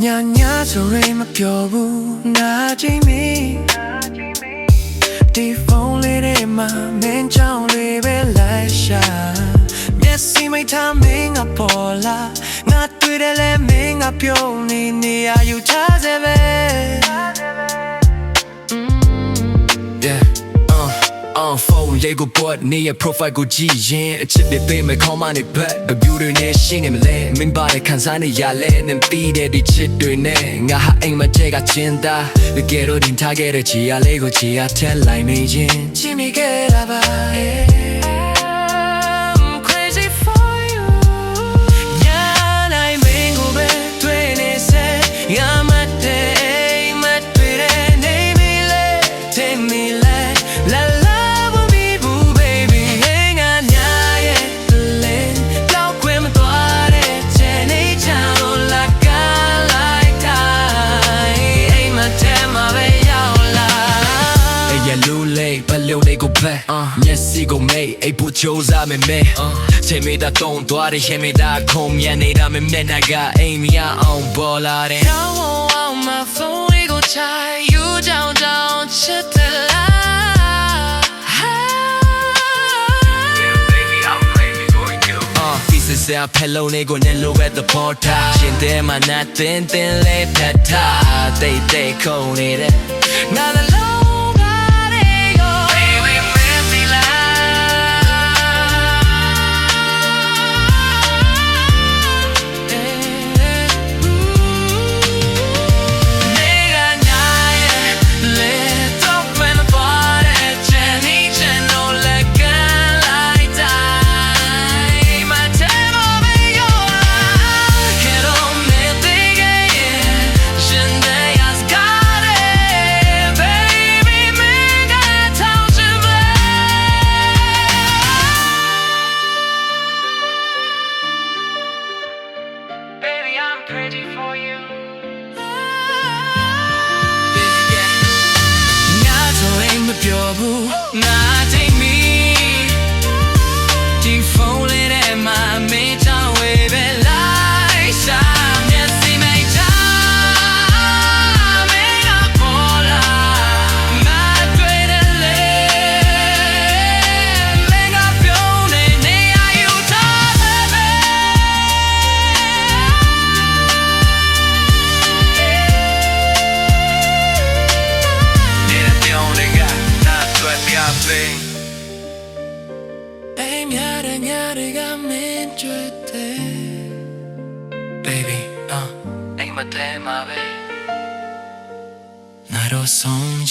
Nya nya so rain ma pyo bu na jing me Di phone le de ma min chang le be lai sha Messi mai tha ming a pola Nga twi de le ming a pyo ni ni ya yu cha se be Phone Lego board နေရ profile ကိုကြည့်ရင်အချစ်တွေပေးမယ်ခေါင်းမနေဘက် A beauty နဲ့ရှင်းနေမလဲမင်းပါတဲ့ခံစားနေရလဲနင်ပြီးတဲ့ဒီချစ်တွေနဲ့ငါဟာအိမ်မချက်ကချင်းသားတကယ်တော့တင်ထားခဲ့တဲ့ချီရလေးကိုချီရထက်လိုက်နေရင်ချစ်မိခဲ့တာပါမျက်စိကိုမိတ်အိပ်ဖို့ကြိုးစားမယ်မဲချိန်မိတာတုံးသွားတယ်ရင်မိတာခုံမြန်နေတာမမျက်နှာကအိမ်မရအောင်ပေါ်လာတယ် Now on my phone we go try you down down ချစ်တယ်လား Baby I'm crazy going you Pieces of pillow နေကိုနဲ့လိုပဲသဘောထားရှင်တဲမှာနာတင်းတင်းလေးထပ်ထားတိတ်တိတ်ခုံနေတယ်ငါလည်းPretty for you. Not so ain't my pure not take me. Keep falling at my main down way be like some yes see me time make up all my great love make up your name are you Baby, ain't my damn my baby. Not a song,